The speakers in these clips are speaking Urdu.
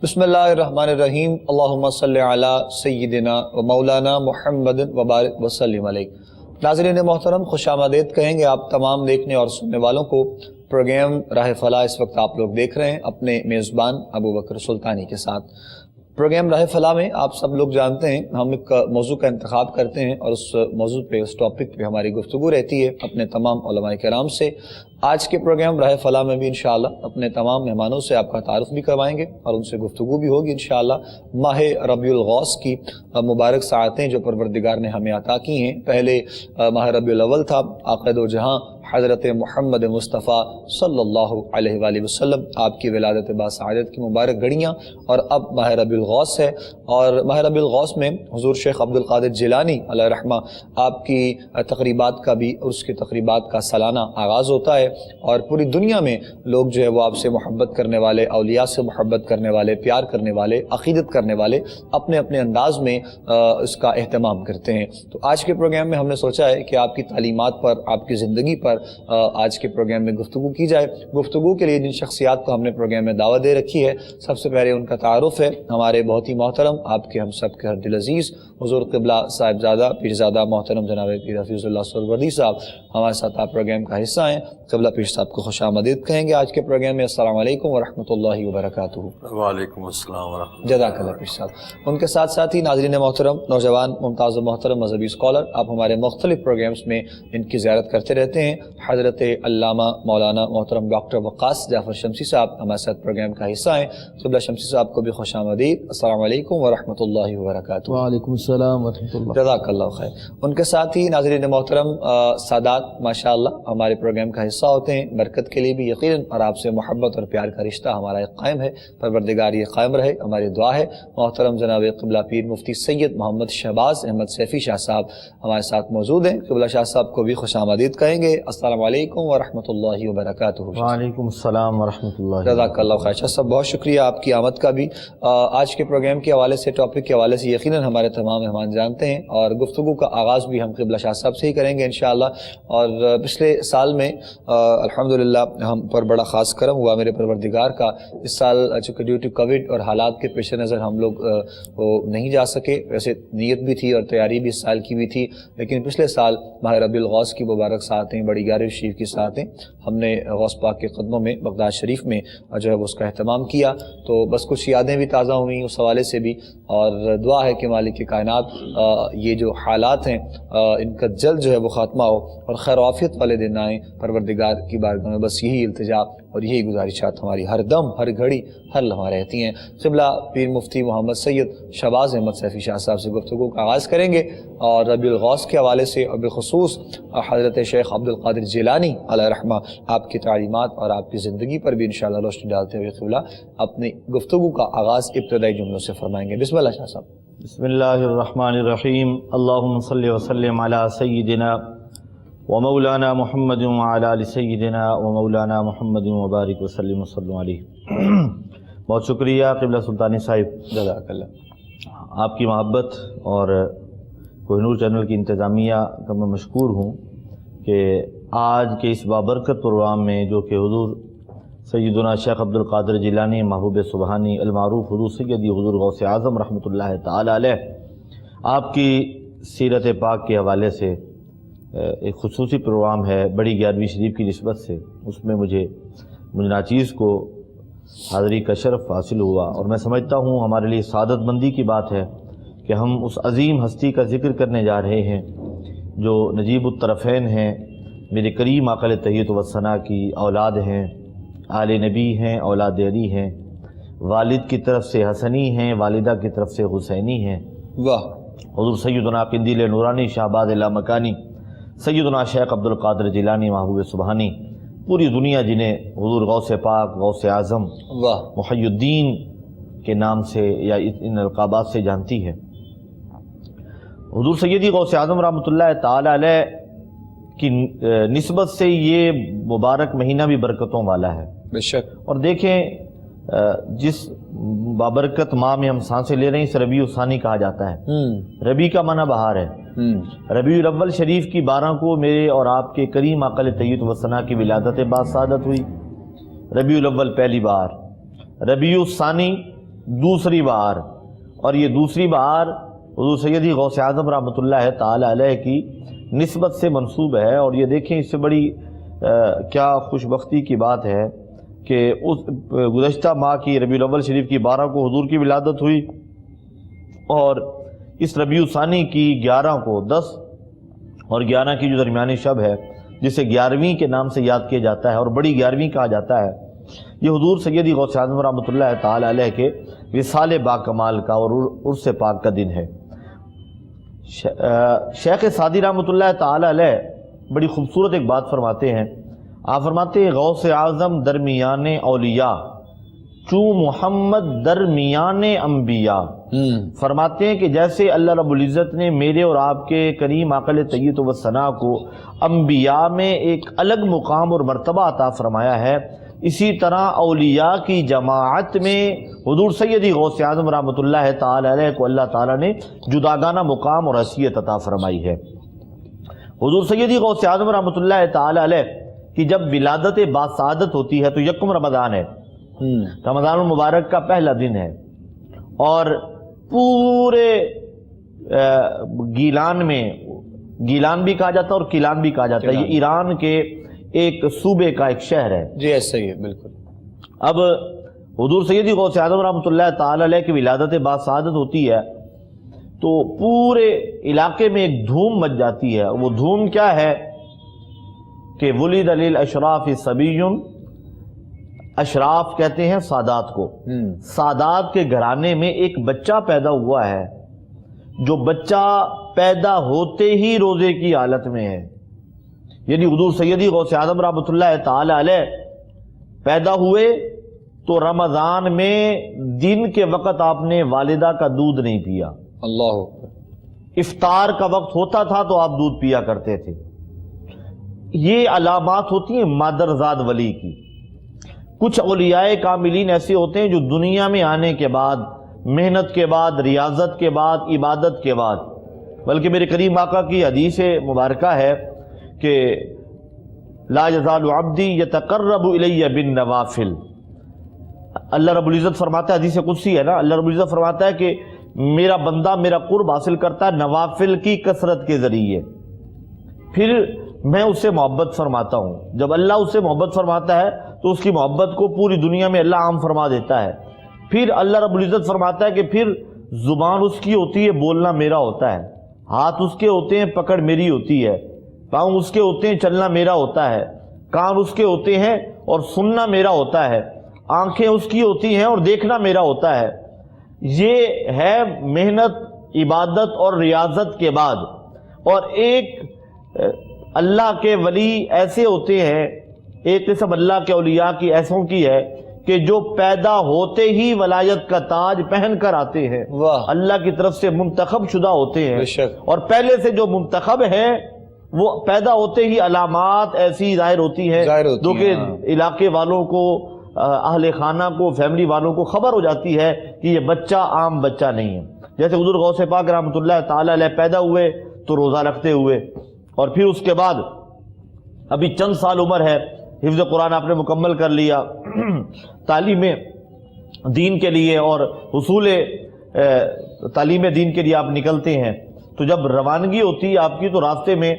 بسم اللہ الرحمن الرحیم اللہم صلی علی سیدنا و مولانا محمد وبارک وسلم علیہ۔ ناظرین محترم، خوش آمدید کہیں گے آپ تمام دیکھنے اور سننے والوں کو۔ پروگرام راہ فلاح اس وقت آپ لوگ دیکھ رہے ہیں اپنے میزبان ابو بکر سلطانی کے ساتھ۔ پروگرام راہ فلاح میں آپ سب لوگ جانتے ہیں ہم ایک موضوع کا انتخاب کرتے ہیں اور اس موضوع پہ، اس ٹاپک پہ ہماری گفتگو رہتی ہے اپنے تمام علماء کرام سے۔ آج کے پروگرام راہ فلاح میں بھی انشاءاللہ اپنے تمام مہمانوں سے آپ کا تعارف بھی کروائیں گے اور ان سے گفتگو بھی ہوگی انشاءاللہ۔ ماہ ربیع الغوث کی مبارک ساعتیں جو پروردگار نے ہمیں عطا کی ہیں۔ پہلے ماہ ربیع الاول تھا، آقا دو جہاں حضرت محمد مصطفیٰ صلی اللہ علیہ وآلہ وسلم آپ کی ولادت باسعادت کی مبارک گھڑیاں، اور اب ماہ ربیع الغوث ہے۔ اور ماہ ربیع الغوث میں حضور شیخ عبد القادر جیلانی علیہ رحمہ آپ کی تقریبات کا بھی، اس کی تقریبات کا سالانہ آغاز ہوتا ہے، اور پوری دنیا میں لوگ جو ہے وہ آپ سے محبت کرنے والے، اولیاء سے محبت کرنے والے، پیار کرنے والے، عقیدت کرنے والے اپنے اپنے انداز میں اس کا اہتمام کرتے ہیں۔ تو آج کے پروگرام میں ہم نے سوچا ہے کہ آپ کی تعلیمات پر، آپ کی زندگی پر آج کے پروگرام میں گفتگو کی جائے۔ گفتگو کے لیے جن شخصیات کو ہم نے پروگرام میں دعوت دے رکھی ہے، سب سے پہلے ان کا تعارف ہے ہمارے بہت ہی محترم، آپ کے ہم سب کے ہر دل عزیز حضور قبلہ صاحبزادہ پیرزادہ محترم جناب پیر حفیظ اللہ سہروردی صاحب ہمارے ساتھ آپ پروگرام کا حصہ ہیں۔ قبلہ پیر صاحب کو خوش آمدید کہیں گے آج کے پروگرام میں۔ السلام علیکم ورحمۃ اللہ وبرکاتہ۔ وعلیکم السلام ورحمۃ اللہ۔ جزاک اللہ پیر صاحب۔ ان کے ساتھ ساتھ ہی ناظرین محترم، نوجوان ممتاز و محترم مذہبی اسکالر، آپ ہمارے مختلف پروگرامز میں ان کی زیارت کرتے رہتے ہیں۔ حضرت علامہ مولانا محترم ڈاکٹر وقاص جعفر شمسی صاحب ہمارے ساتھ پروگرام کا حصہ ہیں۔ قبلہ شمسی صاحب کو بھی خوش آمدید۔ السلام علیکم ورحمۃ اللہ وبرکاتہ۔ وعلیکم السلام ورحمۃ اللہ۔ جزاک اللہ خیر۔ ان کے ساتھ ہی ناظرین محترم، سادات ماشاءاللہ ہمارے پروگرام کا حصہ ہوتے ہیں، برکت کے لیے بھی یقیناً، اور آپ سے محبت اور پیار کا رشتہ ہمارا ایک قائم ہے، پروردگار یہ قائم رہے، ہماری دعا ہے۔ محترم جناب قبلہ پیر مفتی سید محمد شہباز احمد سیفی شاہ صاحب ہمارے ساتھ موجود ہیں۔ قبلہ شاہ صاحب کو بھی خوش آمدید کہیں گے۔ السلام علیکم ورحمۃ اللہ وبرکاتہ۔ وعلیکم السلام ورحمۃ اللہ۔ جزاک اللہ خیر۔ شاہ صاحب بہت شکریہ آپ کی آمد کا بھی۔ آج کے پروگرام کے حوالے سے، ٹاپک کے حوالے سے یقیناً ہمارے تمام مہمان جانتے ہیں، اور گفتگو کا آغاز بھی ہم قبلہ شاہ صاحب سے ہی کریں گے انشاءاللہ۔ اور پچھلے سال میں الحمدللہ ہم پر بڑا خاص کرم ہوا میرے پروردگار کا۔ اس سال چونکہ ڈیو ٹو کووڈ اور حالات کے پیش نظر ہم لوگ نہیں جا سکے، ویسے نیت بھی تھی اور تیاری بھی اس سال کی بھی تھی، لیکن پچھلے سال ماہ ربیع الغوث کی مبارک ساعتیں، بڑی 11 شریف کی ساعتیں ہم نے غوث پاک کے قدموں میں بغداد شریف میں جو ہے وہ اس کا اہتمام کیا۔ تو بس کچھ یادیں بھی تازہ ہوئیں اس حوالے سے بھی، اور دعا ہے کہ مالک کائنات یہ جو حالات ہیں ان کا جلد جو ہے وہ خاتمہ ہو اور خیر و عافیت والے دن آئیں پروردگار کی بارگاہ میں۔ بس یہی التجا اور یہی گزارشات ہماری ہر دم، ہر گھڑی، ہر لمحہ رہتی ہیں۔ قبلہ پیر مفتی محمد سید شہباز احمد سیفی شاہ صاحب سے گفتگو کا آغاز کریں گے، اور ربیع الغوث کے حوالے سے اور بالخصوص حضرت شیخ عبد القادر جیلانی علیہ رحمہ آپ کی تعلیمات اور آپ کی زندگی پر بھی انشاءاللہ روشنی ڈالتے ہوئے قبلہ اپنی گفتگو کا آغاز ابتدائی جملوں سے فرمائیں گے۔ بسم اللہ شاہ صاحب۔ بسم اللہ الرحمن الرحیم۔ اللہم صلی وسلم علی سیدنا و مولانا محمد وعلی آل سیدنا و مولانا محمد وبارک وسلم وسلم علیہ۔ بہت شکریہ قبلہ سلطانی صاحب، جزاک اللہ۔ آپ کی محبت اور کوہ نور چینل کی انتظامیہ کا میں مشکور ہوں کہ آج کے اس بابرکت پروگرام میں، جو کہ حضور سیدنا شیخ عبد القادر جیلانی محبوب سبحانی المعروف حضور سیدی حضور غوث اعظم رحمۃ اللہ تعالی علیہ، آپ کی سیرت پاک کے حوالے سے ایک خصوصی پروگرام ہے بڑی 11ویں شریف کی نسبت سے، اس میں مجھے ناچیز کو حاضری کا شرف حاصل ہوا، اور میں سمجھتا ہوں ہمارے لیے سعادت مندی کی بات ہے کہ ہم اس عظیم ہستی کا ذکر کرنے جا رہے ہیں جو نجیب الطرفین ہیں، میرے کریم آقا تحیۃ و ثنا کی اولاد ہیں، آل نبی ہیں، اولاد علی ہیں، والد کی طرف سے حسنی ہیں، والدہ کی طرف سے حسینی ہیں۔ واہ۔ حضور سیدنا قندیل نورانی شہباز لامکانی سیدنا شیخ عبد القادر جیلانی محبوب سبحانی، پوری دنیا جنہیں حضور غوث پاک، غوث اعظم، واہ، محی الدین کے نام سے یا ان القابات سے جانتی ہے۔ حضور سیدی غوث اعظم رحمۃ اللہ تعالی علیہ کی نسبت سے یہ مبارک مہینہ بھی برکتوں والا ہے۔ بے شک۔ اور دیکھیں جس بابرکت ماہ میں ہم سانسیں لے رہے ہیں، اسے ربیع الثانی کہا جاتا ہے۔ ربیع کا معنی بہار ہے۔ ربیع الاول شریف کی 12 کو میرے اور آپ کے کریم آقا تحیۃ و ثنا کی ولادت باسعادت ہوئی۔ ربیع الاول پہلی بار، ربیع الثانی دوسری بار، اور یہ دوسری بار حضور سیدی غوث اعظم رحمۃ اللہ تعالی علیہ کی نسبت سے منسوب ہے۔ اور یہ دیکھیں اس سے بڑی کیا خوش بختی کی بات ہے کہ اس گزشتہ ماہ کی ربیع الاول شریف کی 12 کو حضور کی ولادت ہوئی، اور اس ربیع الثانی کی 11 کو 10 اور 11 کی جو درمیانی شب ہے جسے 11ویں کے نام سے یاد کیا جاتا ہے اور بڑی 11ویں کہا جاتا ہے، یہ حضور سیدی غوث اعظم رحمۃ اللہ تعالی علیہ کے وصال با کمال کا اور عرس پاک کا دن ہے۔ شیخ سعدی رحمۃ اللہ تعالی علیہ بڑی خوبصورت ایک بات فرماتے ہیں۔ آپ فرماتے ہیں غوث اعظم درمیان اولیاء چوں محمد درمیان انبیاء۔ فرماتے ہیں کہ جیسے اللہ رب العزت نے میرے اور آپ کے کریم عقل طیب و ثنا کو انبیاء میں ایک الگ مقام اور مرتبہ عطا فرمایا ہے، اسی طرح اولیاء کی جماعت میں حضور سیدی غوث اعظم رحمۃ اللہ تعالی علیہ کو اللہ تعالیٰ نے جداگانہ مقام اور حیثیت عطا فرمائی ہے۔ حضور سیدی غوث اعظم رحمۃ اللہ تعالی علیہ کی جب ولادت باسعادت ہوتی ہے تو یکم رمضان ہے، رمضان المبارک کا پہلا دن ہے، اور پورے گیلان میں، گیلان بھی کہا جاتا ہے اور کیلان بھی کہا جاتا ہے، یہ ایران کے ایک صوبے کا ایک شہر ہے۔ جی ایسا ہی ہے بالکل۔ اب حضور سیدی غوث اعظم رحمۃ اللہ تعالی علیہ کی ولادت باسعادت ہوتی ہے تو پورے علاقے میں ایک دھوم مچ جاتی ہے۔ وہ دھوم کیا ہے کہ ولد للاشراف صبی، اشراف کہتے ہیں سادات کو، سادات کے گھرانے میں ایک بچہ پیدا ہوا ہے، جو بچہ پیدا ہوتے ہی روزے کی حالت میں ہے۔ یعنی حضور سیدی غوث اعظم رحمۃ اللہ تعالی علیہ پیدا ہوئے تو رمضان میں دن کے وقت آپ نے والدہ کا دودھ نہیں پیا، اللہ، افطار کا وقت ہوتا تھا تو آپ دودھ پیا کرتے تھے۔ یہ علامات ہوتی ہیں مادرزاد ولی کی۔ کچھ اولیاء کاملین ایسے ہوتے ہیں جو دنیا میں آنے کے بعد، محنت کے بعد، ریاضت کے بعد، عبادت کے بعد، بلکہ میرے کریم آقا کی حدیث مبارکہ ہے کہ لا یزال عبدی یتقرب الی بالنوافل۔ اللہ رب العزت فرماتا ہے، حدیث قدسی ہے نا، اللہ رب العزت فرماتا ہے کہ میرا بندہ میرا قرب حاصل کرتا ہے نوافل کی کثرت کے ذریعے، پھر میں اس سے محبت فرماتا ہوں۔ جب اللہ اس سے محبت فرماتا ہے تو اس کی محبت کو پوری دنیا میں اللہ عام فرما دیتا ہے۔ پھر اللہ رب العزت فرماتا ہے کہ پھر زبان اس کی ہوتی ہے، بولنا میرا ہوتا ہے، ہاتھ اس کے ہوتے ہیں، پکڑ میری ہوتی ہے، پاؤں اس کے ہوتے ہیں، چلنا میرا ہوتا ہے، کان اس کے ہوتے ہیں اور سننا میرا ہوتا ہے، آنکھیں اس کی ہوتی ہیں اور دیکھنا میرا ہوتا ہے۔ یہ ہے محنت، عبادت اور ریاضت کے بعد۔ اور ایک اللہ کے ولی ایسے ہوتے ہیں، ایک قسم اللہ کے اولیاء کی ایسوں کی ہے کہ جو پیدا ہوتے ہی ولایت کا تاج پہن کر آتے ہیں، اللہ کی طرف سے منتخب شدہ ہوتے ہیں، اور پہلے سے جو منتخب ہیں وہ پیدا ہوتے ہی علامات ایسی ظاہر ہوتی ہیں جو کہ علاقے والوں کو، اہل خانہ کو، فیملی والوں کو خبر ہو جاتی ہے کہ یہ بچہ عام بچہ نہیں ہے۔ جیسے حضور غوث پاک رحمۃ اللہ تعالی علیہ پیدا ہوئے تو روزہ رکھتے ہوئے، اور پھر اس کے بعد ابھی چند سال عمر ہے، حفظ قرآن آپ نے مکمل کر لیا، تعلیم دین کے لیے اور حصول تعلیم دین کے لیے آپ نکلتے ہیں، تو جب روانگی ہوتی ہے آپ کی تو راستے میں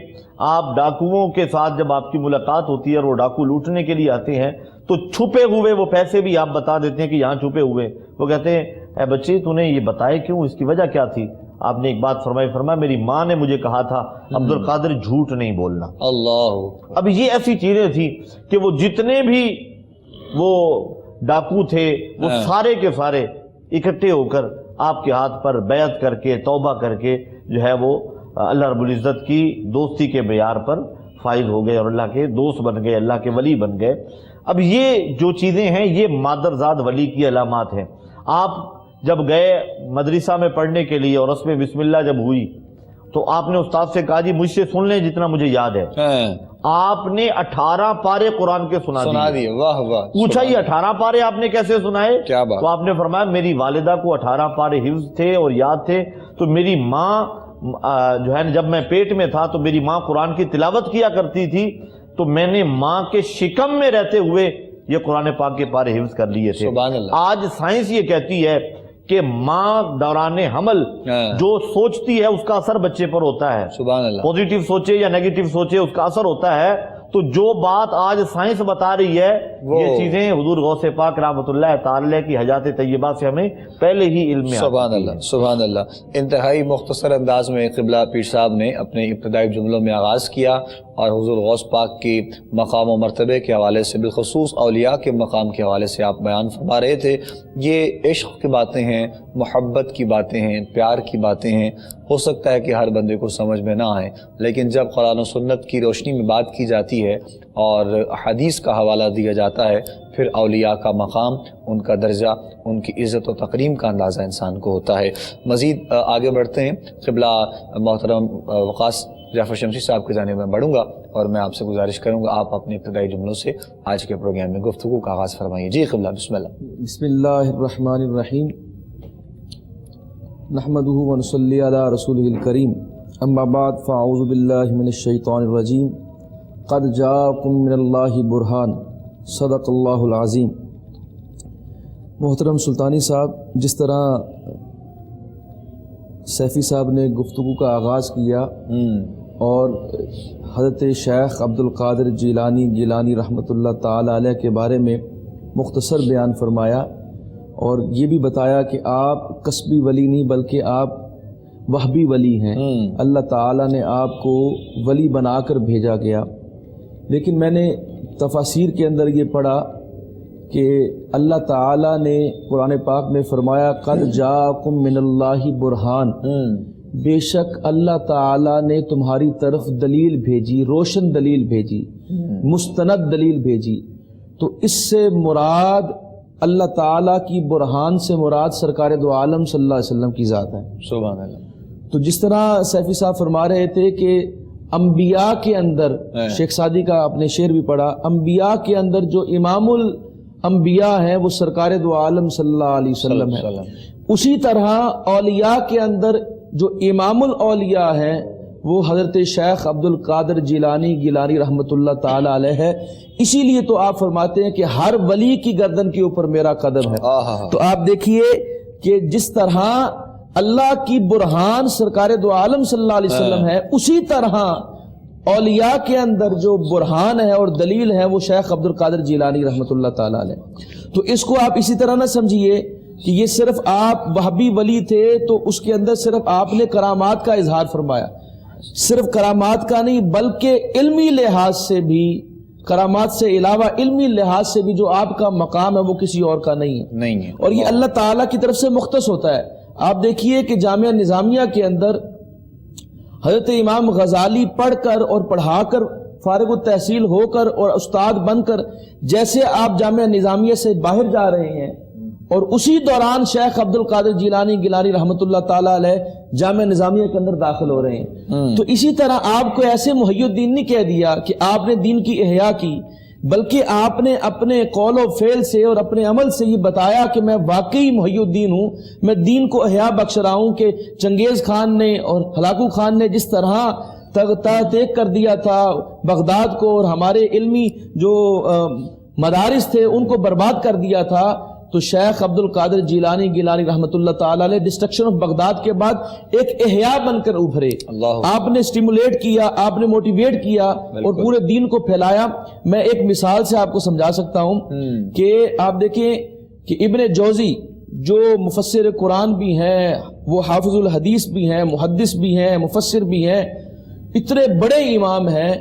آپ ڈاکوؤں کے ساتھ جب آپ کی ملاقات ہوتی ہے اور وہ ڈاکو لوٹنے کے لیے آتے ہیں تو چھپے ہوئے وہ پیسے بھی آپ بتا دیتے ہیں کہ یہاں چھپے ہوئے۔ وہ کہتے ہیں اے بچے تو نے یہ بتائے کیوں، اس کی وجہ کیا تھی؟ آپ نے ایک بات فرمایا میری ماں نے مجھے کہا تھا عبد القادر جھوٹ نہیں بولنا۔ اللہ، اب یہ ایسی چیزیں تھیں کہ وہ جتنے بھی وہ ڈاکو تھے وہ سارے کے سارے اکٹھے ہو کر آپ کے ہاتھ پر بیعت کر کے، توبہ کر کے جو ہے وہ اللہ رب العزت کی دوستی کے معیار پر فائز ہو گئے اور اللہ کے دوست بن گئے، اللہ کے ولی بن گئے۔ اب یہ جو چیزیں ہیں یہ مادرزاد ولی کی علامات ہیں۔ آپ جب گئے مدرسہ میں پڑھنے کے لیے اور اس میں بسم اللہ جب ہوئی تو آپ نے استاد سے کہا جی مجھ سے سن لیں جتنا مجھے یاد ہے۔ آپ نے 18 پارے قرآن کے سنا دیے۔ واہ واہ، پوچھا یہ 18 پارے آپ نے کیسے سنائے؟ کیا بات؟ تو آپ نے فرمایا میری والدہ کو 18 پارے حفظ تھے اور یاد تھے، تو میری ماں جو ہے جب میں پیٹ میں تھا تو میری ماں قرآن کی تلاوت کیا کرتی تھی، تو میں نے ماں کے شکم میں رہتے ہوئے یہ قرآن پاک کے پارے حفظ کر لیے تھے۔ سبحان اللہ۔ آج سائنس یہ کہتی ہے کہ ماں دوران حمل جو سوچتی ہے اس کا اثر بچے پر ہوتا ہے. سبحان اللہ. پوزیٹیو سوچے یا نیگیٹو سوچے اس کا اثر ہوتا ہے. تو جو بات آج سائنس بتا رہی ہے یہ چیزیں حضور غوث پاک رحمۃ اللہ تعالی کی حیات طیبہ سے ہمیں پہلے ہی علم میں. سبحان اللہ سبحان اللہ. انتہائی مختصر انداز میں قبلہ پیر صاحب نے اپنے ابتدائی جملوں میں آغاز کیا اور حضور غوث پاک کی مقام و مرتبے کے حوالے سے بالخصوص اولیاء کے مقام کے حوالے سے آپ بیان فرما رہے تھے. یہ عشق کی باتیں ہیں، محبت کی باتیں ہیں، پیار کی باتیں ہیں. ہو سکتا ہے کہ ہر بندے کو سمجھ میں نہ آئے، لیکن جب قرآن و سنت کی روشنی میں بات کی جاتی ہے اور حدیث کا حوالہ دیا جاتا ہے پھر اولیاء کا مقام، ان کا درجہ، ان کی عزت و تکریم کا اندازہ انسان کو ہوتا ہے. مزید آگے بڑھتے ہیں. قبلہ محترم وقاص جعفر شمسی صاحب کی جانب میں بڑھوں گا اور میں آپ سے گزارش کروں گا آپ اپنے ابتدائی جملوں سے آج کے پروگرام میں گفتگو کا آغاز فرمائیے. جی قبلہ بسم اللہ. بسم اللہ الرحمن الرحیم. نحمده ونصلی علی رسولہ الکریم. اما بعد فاعوذ باللہ من الشیطان الرجیم. قد جاءکم من اللہ برہان. صدق اللہ العظیم. محترم سلطانی صاحب، جس طرح سیفی صاحب نے گفتگو کا آغاز کیا اور حضرت شیخ عبد القادر جیلانی رحمۃ اللہ تعالی علیہ کے بارے میں مختصر بیان فرمایا اور یہ بھی بتایا کہ آپ قصبی ولی نہیں بلکہ آپ وہبی ولی ہیں. اللہ تعالیٰ نے آپ کو ولی بنا کر بھیجا گیا. لیکن میں نے تفاسیر کے اندر یہ پڑھا کہ اللہ تعالیٰ نے قرآن پاک میں فرمایا قد جاءکم من اللہ برہان. بے شک اللہ تعالیٰ نے تمہاری طرف دلیل بھیجی، روشن دلیل بھیجی، مستند دلیل بھیجی. تو اس سے مراد اللہ تعالیٰ کی برہان سے مراد سرکار دو عالم صلی اللہ علیہ وسلم کی ذات ہے. سبحان اللہ. تو جس طرح سیفی صاحب فرما رہے تھے کہ انبیاء کے اندر، شیخ سعدی کا اپنے شعر بھی پڑھا، انبیاء کے اندر جو امام الانبیاء ہیں وہ سرکار دو عالم صلی اللہ علیہ وسلم ہے. اسی طرح اولیاء کے اندر جو امام الاولیاء ہیں وہ حضرت شیخ عبد القادر جیلانی رحمۃ اللہ تعالی علیہ ہے. اسی لیے تو آپ فرماتے ہیں کہ ہر ولی کی گردن کے اوپر میرا قدم ہے. تو آپ دیکھیے کہ جس طرح اللہ کی برہان سرکار دو عالم صلی اللہ علیہ وسلم ہے، اسی طرح اولیاء کے اندر جو برہان ہے اور دلیل ہے وہ شیخ عبد القادر جیلانی رحمۃ اللہ تعالی علیہ. تو اس کو آپ اسی طرح نہ سمجھیے کہ یہ صرف آپ وہابی ولی تھے تو اس کے اندر صرف آپ نے کرامات کا اظہار فرمایا. صرف کرامات کا نہیں بلکہ علمی لحاظ سے بھی، کرامات سے علاوہ علمی لحاظ سے بھی جو آپ کا مقام ہے وہ کسی اور کا نہیں ہے اور یہ اللہ تعالیٰ کی طرف سے مختص ہوتا ہے. آپ دیکھیے کہ جامعہ نظامیہ کے اندر حضرت امام غزالی پڑھ کر اور پڑھا کر فارغ التحصیل ہو کر اور استاد بن کر جیسے آپ جامعہ نظامیہ سے باہر جا رہے ہیں اور اسی دوران شیخ عبد القادر جیلانی رحمۃ اللہ تعالی علیہ جامعہ نظامیہ کے اندر داخل ہو رہے ہیں. تو اسی طرح آپ کو ایسے محی الدین نہیں کہہ دیا کہ آپ نے دین کی احیاء کی، بلکہ آپ نے اپنے قول و فعل سے اور اپنے عمل سے یہ بتایا کہ میں واقعی محی الدین ہوں، میں دین کو احیاء بخش رہا ہوں. کہ چنگیز خان نے اور ہلاکو خان نے جس طرح تیک کر دیا تھا بغداد کو اور ہمارے علمی جو مدارس تھے ان کو برباد کر دیا تھا، تو شیخ عبد القادر جیلانی رحمۃ اللہ تعالی علیہ ڈسٹرکشن آف بغداد کے بعد ایک احیاء بن کر ابھرے. آپ نے سٹیمولیٹ کیا، آپ نے موٹیویٹ کیا اور پورے دین کو پھیلایا. میں ایک مثال سے آپ کو سمجھا سکتا ہوں کہ آپ دیکھیں کہ ابن جوزی جو مفسر قرآن بھی ہیں، وہ حافظ الحدیث بھی ہیں، محدث بھی ہیں، مفسر بھی ہیں، اتنے بڑے امام ہیں.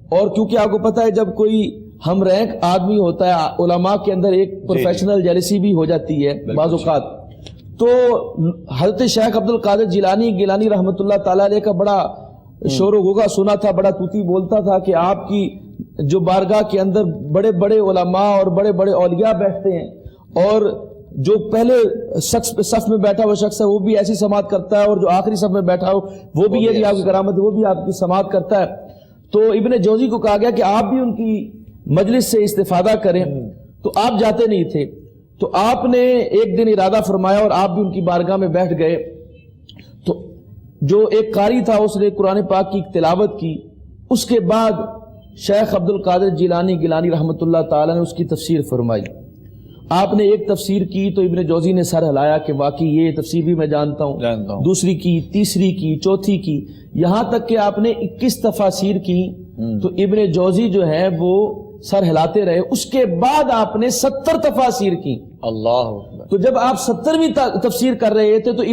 اور کیونکہ آپ کو پتہ ہے جب کوئی ہم رینک آدمی ہوتا ہے علماء کے اندر ایک پروفیشنل جیلسی بھی ہو جاتی ہے بعض اوقات. تو حضرت شیخ عبد القادر جیلانی رحمۃ اللہ تعالی علیہ کا بڑا شور و غوغا سنا تھا، بڑا توتی بولتا تھا کہ آپ کی جو بارگاہ کے اندر بڑے بڑے علماء اور بڑے بڑے اولیاء بیٹھتے ہیں اور جو پہلے صف میں بیٹھا ہوا شخص ہے وہ بھی ایسی سماعت کرتا ہے اور جو آخری صف میں بیٹھا ہو وہ بھی یہ بھی آپ کی کرامت ہے، وہ بھی آپ کی سماعت کرتا ہے. تو ابن جوزی کو کہا گیا کہ آپ بھی ان کی مجلس سے استفادہ کریں، تو آپ جاتے نہیں تھے. تو آپ نے ایک دن ارادہ فرمایا اور آپ بھی ان کی بارگاہ میں بیٹھ گئے. تو جو ایک قاری تھا اس نے قرآن پاک کی تلاوت کی. اس کے بعد شیخ عبد القادر جیلانی رحمۃ اللہ تعالی نے اس کی تفسیر فرمائی آپ نے ایک تفسیر کی تو ابن جوزی نے سر ہلایا کہ واقعی یہ تفسیر بھی میں جانتا ہوں، دوسری کی، تیسری کی، چوتھی کی، یہاں تک کہ آپ نے 21 تفاسیر کی تو ابن جوزی جو ہے وہ سر ہلاتے رہے. اس کے بعد آپ نے 70 تفاسیر کی. اللہ. تو جب آپ 70ویں تفسیر کر رہے تھے تو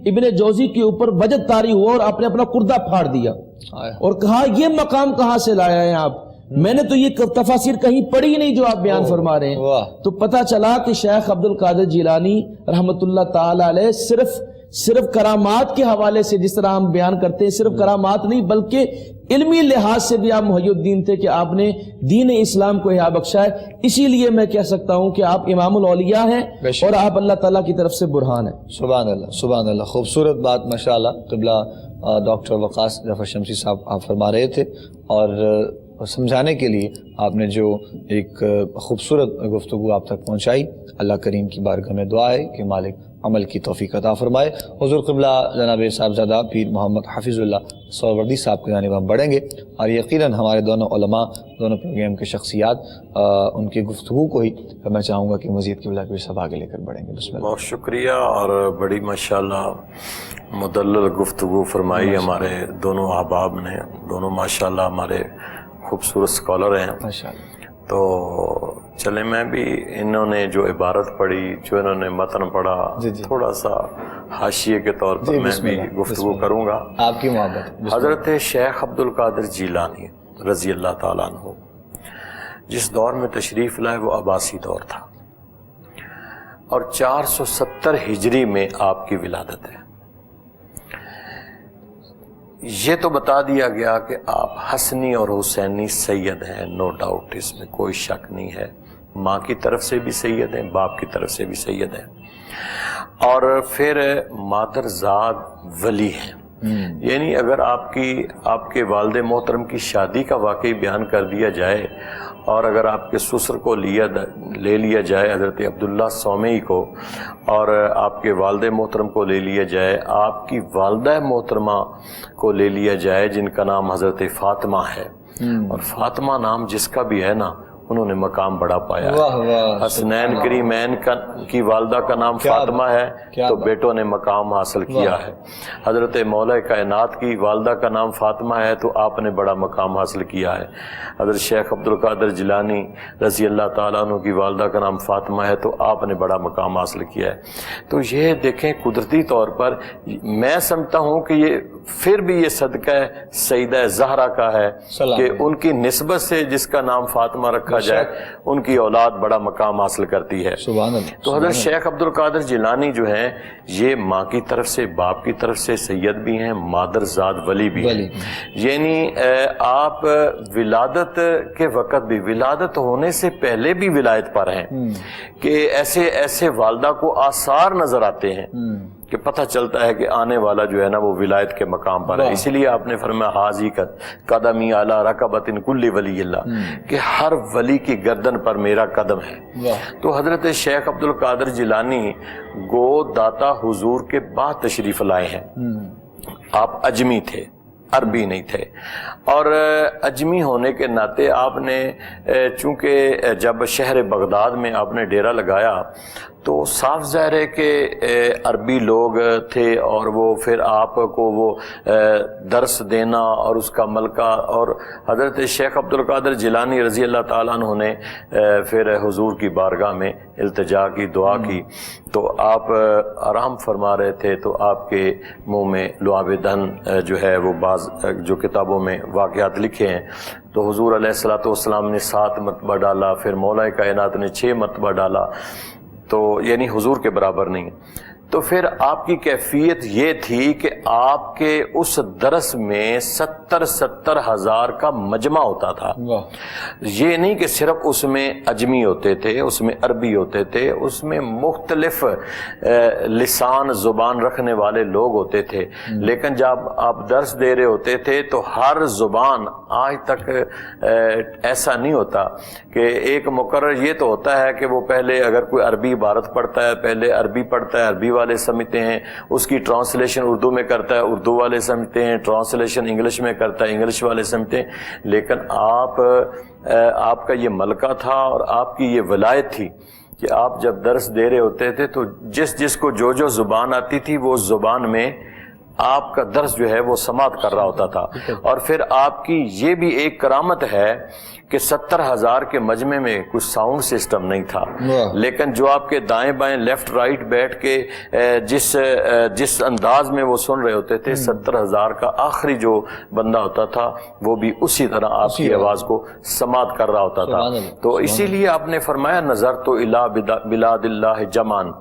ابن جوزی کے اوپر وجد طاری ہوا اور آپ نے اپنا کردہ پھاڑ دیا اور کہا یہ مقام کہاں سے لایا ہے آپ؟ میں نے تو یہ تفاسیر کہیں پڑھی ہی نہیں جو آپ بیان فرما رہے ہیں. تو پتہ چلا کہ شیخ عبد القادر جیلانی رحمت اللہ تعالی علیہ صرف کرامات کے حوالے سے جس طرح ہم بیان کرتے ہیں، صرف کرامات نہیں بلکہ علمی لحاظ سے بھی آپ محی الدین تھے کہ آپ نے دین اسلام کو احیا بخشا ہے. اسی لیے میں کہہ سکتا ہوں کہ آپ امام الاولیاء ہیں اور آپ اللہ تعالیٰ کی طرف سے برہان ہیں. سبحان اللہ، سبحان اللہ. خوبصورت بات ماشاءاللہ. قبلہ ڈاکٹر وقاص ظفر شمسی صاحب آپ فرما رہے تھے اور سمجھانے کے لیے آپ نے جو ایک خوبصورت گفتگو آپ تک پہنچائی. اللہ کریم کی بارگاہ میں دعا ہے کہ مالک عمل کی توفیق عطا فرمائے. حضور قبلہ جناب صاحبزادہ پیر محمد حافظ اللہ سہروردی صاحب کی جانب ہم بڑھیں گے اور یقیناً ہمارے دونوں علماء، دونوں پروگرام کے شخصیات ان کی گفتگو کو ہی میں چاہوں گا کہ مزید قبلہ کے سب آگے لے کر بڑھیں گے. بسم اللہ. بہت شکریہ اور بڑی ماشاءاللہ مدلل گفتگو فرمائی ہمارے دونوں احباب نے. دونوں ماشاءاللہ ہمارے خوبصورت اسکالر ہیں ماشاءاللہ. تو چلے میں بھی انہوں نے جو عبارت پڑھی، جو انہوں نے متن پڑھا، تھوڑا سا حاشیے کے طور پر میں بھی گفتگو کروں گا. آپ کی محبت. حضرت شیخ عبد القادر جیلانی رضی اللہ تعالیٰ عنہ جس دور میں تشریف لائے وہ عباسی دور تھا اور 470 ہجری میں آپ کی ولادت ہے. یہ تو بتا دیا گیا کہ آپ حسنی اور حسینی سید ہیں، نو ڈاؤٹ، اس میں کوئی شک نہیں ہے. ماں کی طرف سے بھی سید ہیں، باپ کی طرف سے بھی سید ہیں، اور پھر مادرزاد ولی ہیں. یعنی اگر آپ کے والد محترم کی شادی کا واقعی بیان کر دیا جائے اور اگر آپ کے سسر کو لے لیا جائے حضرت عبداللہ سومئی کو اور آپ کے والد محترم کو لے لیا جائے، آپ کی والدہ محترمہ کو لے لیا جائے جن کا نام حضرت فاطمہ ہے، اور فاطمہ نام جس کا بھی ہے نا انہوں نے مقام بڑا پایا ہے. حسنین کریمین کی والدہ کا نام فاطمہ ہے تو بیٹوں نے مقام حاصل کیا ہے. حضرت مولا کائنات کی والدہ کا نام فاطمہ ہے تو آپ نے بڑا مقام حاصل کیا ہے. حضرت شیخ عبد القادر جیلانی رضی اللہ تعالیٰ عنہ کی والدہ کا نام فاطمہ ہے تو آپ نے بڑا مقام حاصل کیا ہے. تو یہ دیکھیں قدرتی طور پر میں سمجھتا ہوں کہ یہ پھر بھی یہ صدقہ سیدہ زہرا کا ہے کہ ان کی نسبت سے جس کا نام فاطمہ رکھا جائے ان کی اولاد بڑا مقام حاصل کرتی ہے. تو حضرت شیخ عبد القادر جیلانی جو ہیں یہ ماں کی طرف سے باپ کی طرف سے سید بھی ہیں، مادرزاد ولی بھی ہیں. یعنی آپ ولادت کے وقت بھی، ولادت ہونے سے پہلے بھی ولایت پر ہیں کہ ایسے والدہ کو آثار نظر آتے ہیں کہ پتہ چلتا ہے کہ آنے والا جو ہے نا وہ ولایت کے مقام پر ہے. اسی لیے آپ نے فرمایا حاضی قدمی اعلیٰ رکبت کل ولی اللہ، کہ ہر ولی کی گردن پر میرا قدم ہے. تو حضرت شیخ عبد القادر جیلانی گو داتا حضور کے بعد تشریف لائے ہیں. آپ اجمی تھے، عربی نہیں تھے، اور اجمی ہونے کے ناطے آپ نے چونکہ جب شہر بغداد میں آپ نے ڈیرا لگایا تو صاف ظاہر ہے کہ عربی لوگ تھے اور وہ پھر آپ کو وہ درس دینا اور اس کا ملکہ، اور حضرت شیخ عبد القادر جیلانی رضی اللہ تعالیٰ عنہ نے پھر حضور کی بارگاہ میں التجا کی، دعا کی، تو آپ آرام فرما رہے تھے تو آپ کے منہ میں لعاب دہن جو ہے وہ بعض جو کتابوں میں واقعات لکھے ہیں تو حضور علیہ الصلوۃ والسلام نے 7 مرتبہ ڈالا، پھر مولا کائنات نے 6 مرتبہ ڈالا، تو یعنی حضور کے برابر نہیں. تو پھر آپ کی کیفیت یہ تھی کہ آپ کے اس درس میں 70 ہزار کا مجمع ہوتا تھا. یہ نہیں کہ صرف اس میں اجمی ہوتے تھے، اس میں عربی ہوتے تھے، اس میں مختلف لسان زبان رکھنے والے لوگ ہوتے تھے. لیکن جب آپ درس دے رہے ہوتے تھے تو ہر زبان، آج تک ایسا نہیں ہوتا کہ ایک مقرر یہ تو ہوتا ہے کہ وہ پہلے اگر کوئی عربی عبارت پڑھتا ہے پہلے عربی پڑھتا ہے، عربی والے سمجھتے ہیں، اس کی ٹرانسلیشن اردو میں کرتا ہے، اردو والے سمجھتے ہیں، ٹرانسلیشن انگلش میں کرتا ہے، انگلش والے سمجھتے ہیں. لیکن آپ کا یہ ملکہ تھا اور آپ کی یہ ولایت تھی کہ آپ جب درس دے رہے ہوتے تھے تو جس کو جو زبان آتی تھی وہ زبان میں آپ کا درس جو ہے وہ سماعت کر رہا ہوتا تھا. اور پھر آپ کی یہ بھی ایک کرامت ہے کہ 70,000 کے مجمع میں کچھ ساؤنڈ سسٹم نہیں تھا, لیکن جو آپ کے دائیں بائیں لیفٹ رائٹ بیٹھ کے جس انداز میں وہ سن رہے ہوتے تھے, 70,000 کا آخری جو بندہ ہوتا تھا وہ بھی اسی طرح آپ کی آواز کو سماعت کر رہا ہوتا تھا. تو اسی لیے آپ نے فرمایا نظر تو الی بلاد اللہ جمان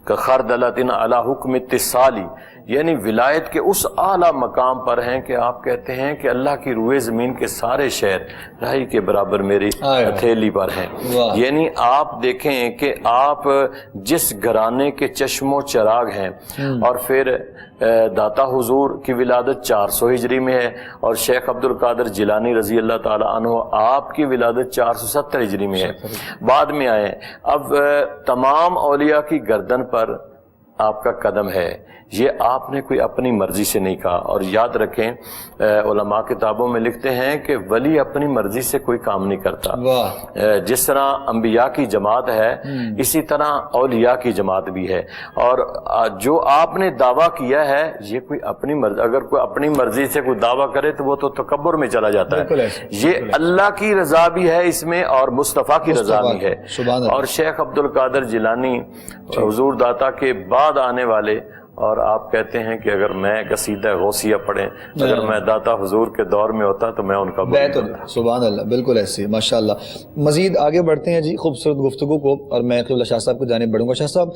خردلۃ علی حکم اتصالی, یعنی ولایت کے اس اعلیٰ مقام پر ہیں کہ آپ کہتے ہیں کہ اللہ کی روئے زمین کے سارے شہر رائی کے برابر میری ہتھیلی پر ہیں. یعنی آپ دیکھیں کہ آپ جس گھرانے کے چشم و چراغ ہیں, اور پھر داتا حضور کی ولادت 400 ہجری میں ہے, اور شیخ عبد القادر جیلانی رضی اللہ تعالی عنہ آپ کی ولادت 470 ہجری میں ہے, بعد میں آئے. اب تمام اولیاء کی گردن پر آپ کا قدم ہے, یہ آپ نے کوئی اپنی مرضی سے نہیں کہا. اور یاد رکھیں علماء کتابوں میں لکھتے ہیں کہ ولی اپنی مرضی سے کوئی کام نہیں کرتا. جس طرح انبیاء کی جماعت ہے اسی طرح اولیاء کی جماعت بھی ہے. اور جو آپ نے دعویٰ کیا ہے یہ کوئی اپنی مرضی, اگر کوئی اپنی مرضی سے کوئی دعویٰ کرے تو وہ تو تکبر میں چلا جاتا ہے. یہ اللہ کی رضا بھی ہے اس میں اور مصطفیٰ کی رضا بھی ہے. اور شیخ عبد القادر جیلانی حضور داتا کے بعد آنے والے, اور آپ کہتے ہیں کہ اگر میں قصیدہ غوثیہ پڑھیں, اگر میں داتا حضور کے دور میں ہوتا تو میں ان کا بیت ہوتا. سبحان اللہ, بالکل ایسے ماشاءاللہ. مزید آگے بڑھتے ہیں جی خوبصورت گفتگو کو, اور میں قبلہ شاہ صاحب کو جانب بڑھوں گا. شاہ صاحب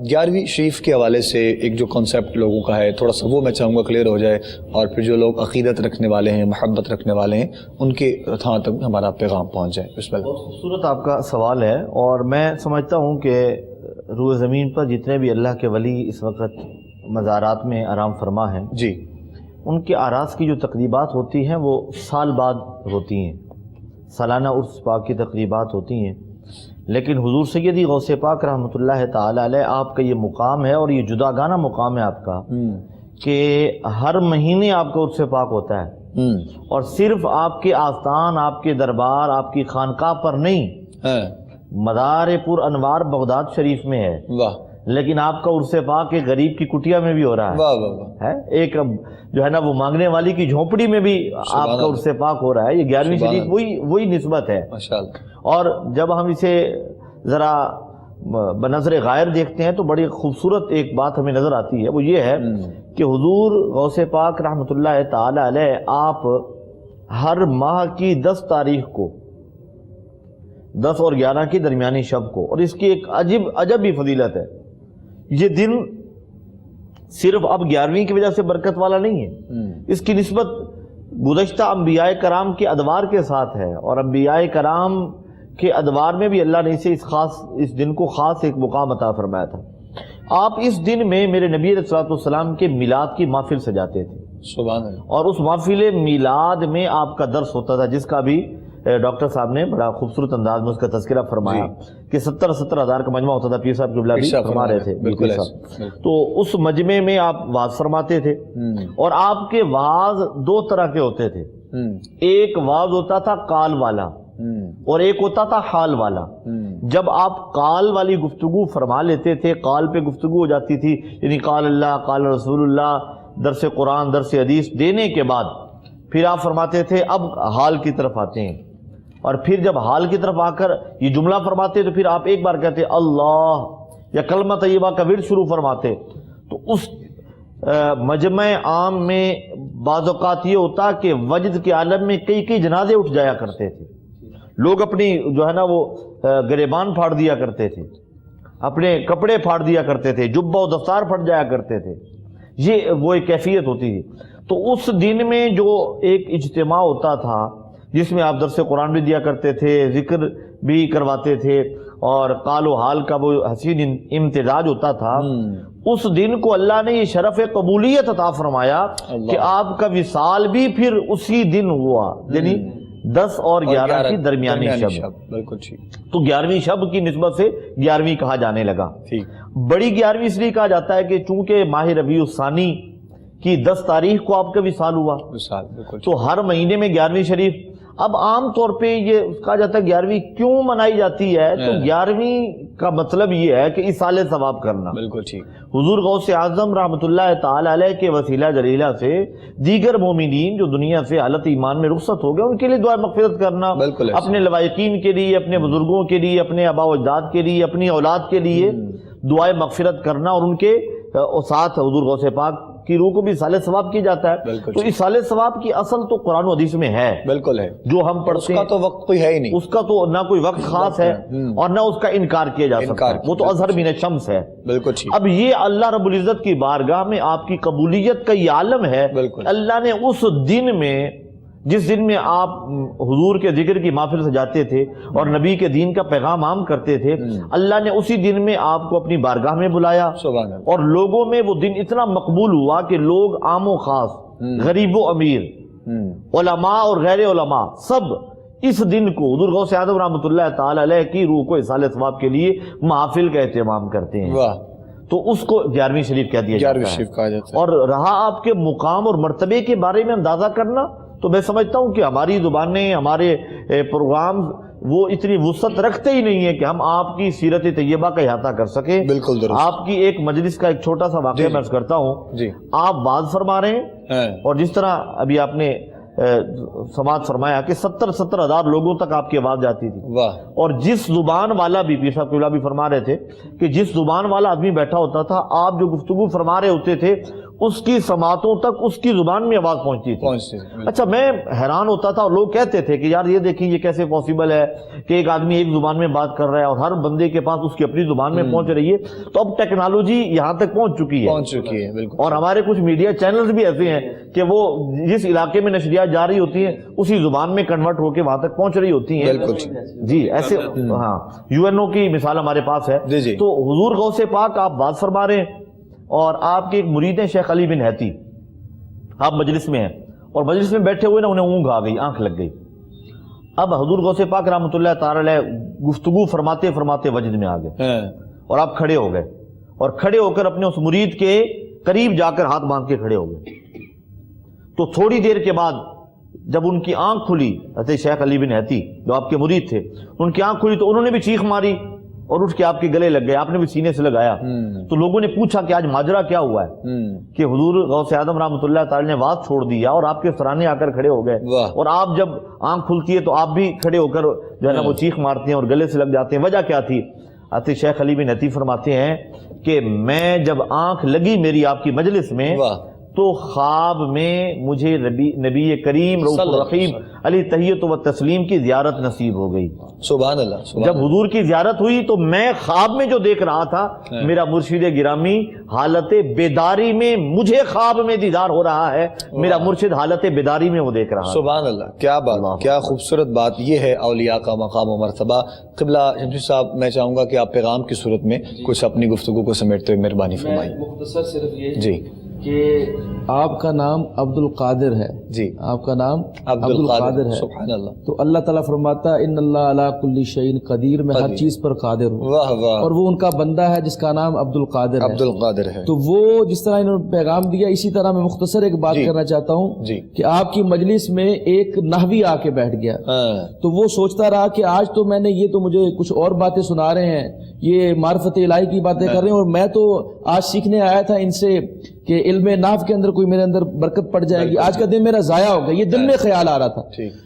11ویں شریف کے حوالے سے ایک جو کانسیپٹ لوگوں کا ہے تھوڑا سا وہ میں چاہوں گا کلیئر ہو جائے, اور پھر جو لوگ عقیدت رکھنے والے ہیں, محبت رکھنے والے ہیں, ان کے تھاں تک ہمارا پیغام پہنچ جائے. بسم اللہ. بہت خوبصورت آپ کا سوال ہے, اور میں سمجھتا ہوں کہ روئے زمین پر جتنے بھی اللہ کے ولی اس وقت مزارات میں آرام فرما ہیں جی, ان کے آراس کی جو تقریبات ہوتی ہیں وہ سال بعد ہوتی ہیں, سالانہ عرس پاک کی تقریبات ہوتی ہیں. لیکن حضور سیدی غوث پاک رحمۃ اللہ تعالی علیہ آپ کا یہ مقام ہے, اور یہ جداگانہ مقام ہے آپ کا, کہ ہر مہینے آپ کا عرس پاک ہوتا ہے, اور صرف آپ کے آستان, آپ کے دربار, آپ کی خانقاہ پر نہیں, مدار پر انوار بغداد شریف میں ہے. واہ. لیکن آپ کا عرس پاک ایک غریب کی کٹیا میں بھی ہو رہا ہے. واہ واہ واہ. ایک جو ہے نا وہ مانگنے والی کی جھونپڑی میں بھی آپ کا عرس پاک ہو رہا ہے. یہ 11ویں شریف وہی نسبت ہے. اور جب ہم اسے ذرا بنظر غائر دیکھتے ہیں تو بڑی خوبصورت ایک بات ہمیں نظر آتی ہے, وہ یہ ہے کہ حضور غوث پاک رحمۃ اللہ تعالی علیہ آپ ہر ماہ کی 10 تاریخ کو, 10 اور 11 کی درمیانی شب کو, اور اس کی ایک عجب ہی فضیلت ہے. یہ دن صرف اب 11ویں کی وجہ سے برکت والا نہیں ہے, اس کی نسبت گزشتہ انبیاء کرام کے ادوار کے ساتھ ہے, اور انبیاء کرام کے ادوار میں بھی اللہ نے اسے اس دن کو خاص ایک مقام عطا فرمایا تھا. آپ اس دن میں میرے نبی علیہ الصلوۃ والسلام کے میلاد کی محفل سجاتے تھے, سبحان اللہ, اور اس محفل میلاد میں آپ کا درس ہوتا تھا, جس کا بھی ڈاکٹر صاحب نے بڑا خوبصورت انداز میں اس کا تذکرہ فرمایا کہ 70,000 کا مجمع ہوتا تھا. پیر صاحب قبلہ بھی فرما رہے تھے بالکل صاحب. تو اس مجمع میں آپ واز فرماتے تھے, اور آپ کے واز 2 طرح کے ہوتے تھے. ایک واز ہوتا تھا قال والا, اور ایک ہوتا تھا حال والا. جب آپ قال والی گفتگو فرما لیتے تھے, قال پہ گفتگو ہو جاتی تھی, یعنی قال اللہ, قال رسول اللہ, درس قرآن, درس حدیث دینے کے بعد پھر آپ فرماتے تھے اب حال کی طرف آتے ہیں, اور پھر جب حال کی طرف آ کر یہ جملہ فرماتے تو پھر آپ ایک بار کہتے اللہ یا کلمہ طیبہ کا ورد شروع فرماتے. تو اس مجمع عام میں بعض اوقات یہ ہوتا کہ وجد کے عالم میں کئی جنازے اٹھ جایا کرتے تھے, لوگ اپنی جو ہے نا وہ گریبان پھاڑ دیا کرتے تھے, اپنے کپڑے پھاڑ دیا کرتے تھے, جبہ و دستار پھٹ جایا کرتے تھے. یہ وہ ایک کیفیت ہوتی تھی. تو اس دن میں جو ایک اجتماع ہوتا تھا جس میں آپ درس قرآن بھی دیا کرتے تھے, ذکر بھی کرواتے تھے, اور قال و حال کا وہ حسین امتزاج ہوتا تھا, اس دن کو اللہ نے یہ شرف قبولیت عطا فرمایا کہ آپ کا وصال بھی پھر اسی دن ہوا, یعنی 10 اور 11 کی درمیانی شب. بالکل ٹھیک. تو 11ویں شب کی نسبت سے 11ویں کہا جانے لگا. بڑی 11ویں اس لیے کہا جاتا ہے کہ چونکہ ماہ ربیع الثانی کی 10 تاریخ کو آپ کا وصال ہوا, تو ہر مہینے میں 11ویں شریف اب عام طور پہ یہ کہا جاتا ہے 11ویں کیوں منائی جاتی ہے، تو 11ویں کا مطلب یہ ہے کہ ایصال ثواب کرنا۔ بالکل ٹھیک۔ حضور غوث اعظم رحمۃ اللہ تعالی علیہ کے وسیلہ جلیلہ سے دیگر مومنین جو دنیا سے حالت ایمان میں رخصت ہو گئے ان کے لیے دعا مغفرت کرنا، بالکل اپنے لوائقین کے لیے، اپنے بزرگوں کے لیے، اپنے آباء و اجداد کے لیے، اپنی اولاد کے لیے دعائے مغفرت کرنا، اور ان کے ساتھ حضور غوث پاک کی روح کو بھی ایصال ثواب کی جاتا ہے۔ تو ایصال ثواب کی اصل تو قرآن و حدیث میں ہے، بالکل ہے، جو ہم پڑھتے ہیں، اس کا تو وقت کوئی ہے ہی نہیں، اس کا تو نہ کوئی وقت خاص ہے اور نہ اس کا انکار کیا جا سکتا، وہ تو اظہر من الشمس ہے۔ بالکل ٹھیک۔ اب یہ اللہ رب العزت کی بارگاہ میں آپ کی قبولیت کا یہ عالم ہے، اللہ نے اس دن میں، جس دن میں آپ حضور کے ذکر کی محفل سجاتے تھے اور نبی کے دین کا پیغام عام کرتے تھے، اللہ نے اسی دن میں آپ کو اپنی بارگاہ میں بلایا، سبحان اللہ، اور لوگوں میں وہ دن اتنا مقبول ہوا کہ لوگ عام و خاص، غریب و امیر، علماء اور غیر علماء، سب اس دن کو حضور غوث اعظم رحمۃ اللہ تعالی علیہ کی روح کو ایصال ثواب کے لیے محافل کا اہتمام کرتے ہیں۔ واہ، تو اس کو 11ویں شریف کہہ دیا جاتا 11ویں ہے۔ شریف کہا جاتا ہے۔ اور رہا آپ کے مقام اور مرتبے کے بارے میں اندازہ کرنا، تو میں سمجھتا ہوں کہ ہماری زبانیں، ہمارے پروگرام وہ اتنی وسعت رکھتے ہی نہیں ہے کہ ہم آپ کی سیرت طیبہ کا احاطہ کر سکیں۔ بالکل درست۔ آپ کی ایک مجلس کا ایک چھوٹا سا واقعہ میں عرض کرتا ہوں۔ جی، آپ واز فرما رہے ہیں، اور جس طرح ابھی آپ نے سماعت فرمایا کہ 70 ہزار لوگوں تک آپ کی آواز جاتی تھی، واہ، اور جس زبان والا بھی، پیر صاحب قبلہ بھی فرما رہے تھے کہ جس زبان والا آدمی بیٹھا ہوتا تھا، آپ جو گفتگو فرما رہے ہوتے تھے اس کی سماعتوں تک اس کی زبان میں آواز پہنچتی تھی۔ اچھا، میں حیران ہوتا تھا، اور لوگ کہتے تھے کہ یار یہ دیکھیں یہ کیسے پاسبل ہے کہ ایک آدمی ایک زبان میں بات کر رہا ہے اور ہر بندے کے پاس اس کی اپنی زبان میں پہنچ رہی ہے۔ تو اب ٹیکنالوجی یہاں تک پہنچ چکی ہے، بالکل، اور ہمارے کچھ میڈیا چینلز بھی ایسے ہیں کہ وہ جس علاقے میں نشریات جا رہی ہوتی ہیں اسی زبان میں کنورٹ ہو کے وہاں تک پہنچ رہی ہوتی ہیں۔ بالکل جی، ایسے ہاں، UNO کی مثال ہمارے پاس ہے۔ تو حضور غوث پاک آپ بات فرما رہے ہیں، اور آپ کے ایک مرید ہیں شیخ علی بن حیتی، آپ مجلس میں ہیں، اور مجلس میں بیٹھے ہوئے نا انہیں اونگ آ گئی، آنکھ لگ گئی۔ اب حضور غوث پاک رحمۃ اللہ تعالی علیہ گفتگو فرماتے فرماتے وجد میں آ گئے، اور آپ کھڑے ہو گئے، اور کھڑے ہو کر اپنے اس مرید کے قریب جا کر ہاتھ باندھ کے کھڑے ہو گئے۔ تو تھوڑی دیر کے بعد جب ان کی آنکھ کھلی، حضرت شیخ علی بن حیتی جو آپ کے مرید تھے، ان کی آنکھ کھلی تو انہوں نے بھی چیخ ماری اور اٹھ کے آپ کے گلے لگ گئے، آپ نے بھی سینے سے لگایا۔ تو لوگوں نے پوچھا کہ آج ماجرا کیا ہوا ہے، کہ حضور غوث اعظم رحمۃ اللہ تعالی نے واز چھوڑ دیا اور آپ کے سرانے آ کر کھڑے ہو گئے، اور آپ جب آنکھ کھلتی ہے تو آپ بھی کھڑے ہو کر جو ہے نا وہ چیخ مارتے ہیں اور گلے سے لگ جاتے ہیں، وجہ کیا تھی؟ حضرت شیخ علی بن حیتی فرماتے ہیں کہ میں جب آنکھ لگی میری آپ کی مجلس میں تو خواب میں مجھے نبی کریم رؤوف الرحیم علی تحیت و تسلیم کی زیارت نصیب ہو گئی۔ سبحان اللہ۔ جب حضور کی زیارت ہوئی تو میں خواب میں جو دیکھ رہا تھا، میرا مرشد گرامی حالت بیداری میں، مجھے خواب میں دیدار ہو رہا ہے، میرا مرشد حالت بیداری میں وہ دیکھ رہا ہے۔ سبحان اللہ، کیا بات، کیا خوبصورت بات، یہ ہے اولیاء کا مقام و مرتبہ۔ قبلہ شمشید صاحب، میں چاہوں گا کہ آپ پیغام کی صورت میں کچھ اپنی گفتگو کو سمیٹتے ہوئے مہربانی فرمائیں۔ مختصر صرف یہ جی کہ آپ کا نام عبد القادر ہے، جی، آپ کا نام عبد القادر ہے، سبحان اللہ۔ تو اللہ تعالیٰ فرماتا ہے ان اللہ علی کل شیء قدیر، میں ہر چیز پر قادر ہوں، واہ واہ، اور وہ ان کا بندہ ہے جس کا نام عبد القادر ہے۔ عبد القادر ہے۔ تو وہ جس طرح انہوں نے پیغام دیا، اسی طرح میں مختصر ایک بات کرنا چاہتا ہوں کہ آپ کی مجلس میں ایک نحوی آ کے بیٹھ گیا، تو وہ سوچتا رہا کہ آج تو میں نے، یہ تو مجھے کچھ اور باتیں سنا رہے ہیں، یہ معرفت الہی کی باتیں کر رہے ہیں، اور میں تو آج سیکھنے آیا تھا ان سے کہ علم ناف کے اندر کوئی میرے اندر برکت پڑ جائے گی، آج کا دن میرا ضائع ہو گیا، یہ دل میں خیال آ رہا تھا۔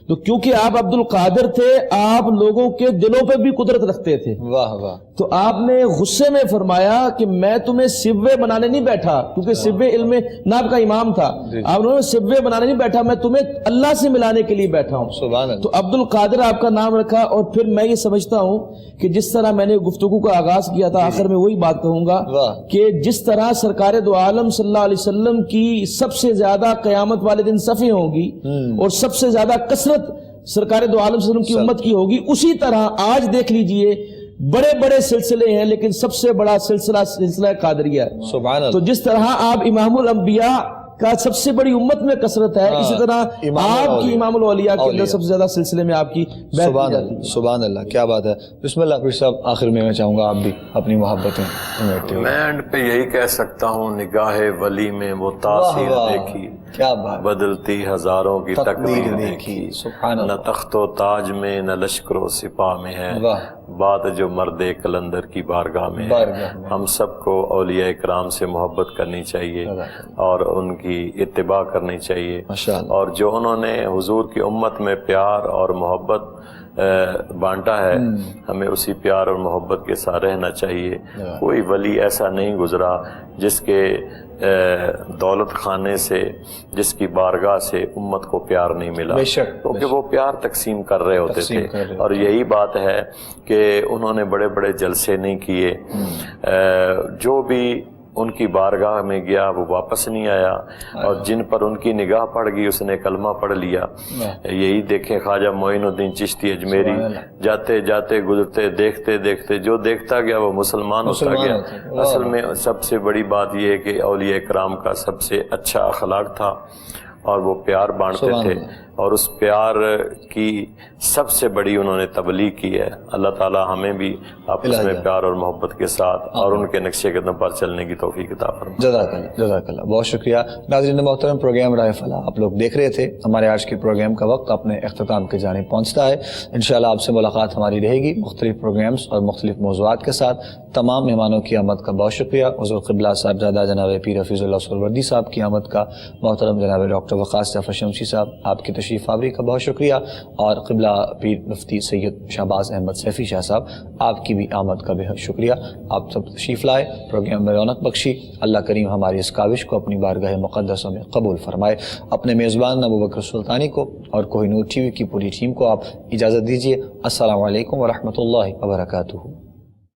تو کیونکہ آپ عبد القادر تھے، آپ لوگوں کے دلوں پہ بھی قدرت رکھتے تھے، واہ واہ، تو آپ نے غصے میں فرمایا کہ میں تمہیں سوے بنانے نہیں بیٹھا، کیونکہ سوے علم ناف کا امام تھا، آپ نے سوے بنانے نہیں بیٹھا، میں تمہیں اللہ سے ملانے کے لیے بیٹھا ہوں۔ سبحان اللہ۔ تو عبد القادر آپ کا نام رکھا، اور پھر میں یہ سمجھتا ہوں کہ جس طرح میں نے گفتگو کا آغاز کیا تھا، آخر میں وہی بات کہوں گا کہ جس طرح سرکار دو عالم صلی اللہ علیہ وسلم کی سب سے زیادہ قیامت والے دن صفیں ہوں گی، اور سب سے زیادہ کثرت سرکار دو عالم صلی اللہ علیہ وسلم کی امت کی ہوگی، اسی طرح آج دیکھ لیجئے بڑے بڑے سلسلے ہیں لیکن سب سے بڑا سلسلہ قادریہ ہے۔ سبحان اللہ۔ تو جس طرح آپ امام الانبیاء کا سب سے بڑی امت میں کثرت ہے، اسی طرح آپ کی امام الاولیاء کے اندر سب سے زیادہ سلسلے میں آپ کی بیعت کی جاتی ہے۔ سبحان اللہ، کیا بات ہے۔ بسم اللہ پیر صاحب، آخر میں چاہوں گا آپ بھی اپنی محبتیں میں اینڈ پہ یہی کہہ سکتا ہوں، نگاہ ولی میں وہ تاثیر دیکھی، کیا بات، بدلتی ہزاروں کی تقدیر دیکھی، سبحان نہ اللہ، تخت و تاج میں نہ لشکر و سپاہ میں ہے، بات جو مرد کلندر کی بارگاہ میں ہے۔ ہم سب کو اولیاء اکرام سے محبت کرنی چاہیے اور ان کی اتباع کرنی چاہیے، اور جو انہوں نے حضور کی امت میں پیار اور محبت بانٹا ہے، ہمیں اسی پیار اور محبت کے ساتھ رہنا چاہیے۔ کوئی ولی ایسا نہیں گزرا جس کے دولت خانے سے، جس کی بارگاہ سے امت کو پیار نہیں ملا، کیونکہ وہ پیار تقسیم کر رہے ہوتے تھے۔ اور یہی بات ہے کہ انہوں نے بڑے بڑے جلسے نہیں کیے، جو بھی ان کی بارگاہ میں گیا وہ واپس نہیں آیا، اور جن پر ان کی نگاہ پڑ گئی اس نے کلمہ پڑھ لیا۔ یہی دیکھیں خواجہ معین الدین چشتی اجمیری، جاتے جاتے گزرتے دیکھتے دیکھتے جو دیکھتا گیا وہ مسلمان ہوتا گیا۔ اصل میں سب سے بڑی بات یہ ہے کہ اولیاء کرام کا سب سے اچھا اخلاق تھا، اور وہ پیار بانٹتے تھے، اور اس پیار کی سب سے بڑی انہوں نے تبلیغ کی ہے۔ اللہ تعالی ہمیں بھی آپس میں پیار اور محبت کے ساتھ اور ان کے نقشے قدم پر چلنے کی توفیق عطا فرمائے۔ جزاک اللہ، جزاک اللہ، بہت شکریہ۔ ناظرین محترم، پروگرام راہ فلاح آپ لوگ دیکھ رہے تھے۔ ہمارے آج کے پروگرام کا وقت اپنے اختتام کی جانب پہنچتا ہے۔ انشاءاللہ آپ سے ملاقات ہماری رہے گی مختلف پروگرامز اور مختلف موضوعات کے ساتھ۔ تمام مہمانوں کی آمد کا بہت شکریہ۔ حضور قبلہ صاحبزادہ جناب پیر حفیظ اللہ سہروردی صاحب کی آمد کا، محترم جناب ڈاکٹر وقاص جعفر شمسی صاحب آپ کی تشریف آوری کا بہت شکریہ، اور قبلہ پیر مفتی سید شہباز احمد سیفی شاہ صاحب آپ کی بھی آمد کا بہت شکریہ۔ آپ سب تشریف لائے، پروگرام میں رونق بخشی۔ اللہ کریم ہماری اس کاوش کو اپنی بارگاہ مقدسوں میں قبول فرمائے۔ اپنے میزبان ابوبکر سلطانی کو اور کوہ نور ٹی وی کی پوری ٹیم کو آپ اجازت دیجیے۔ السلام علیکم ورحمۃ اللہ وبرکاتہ۔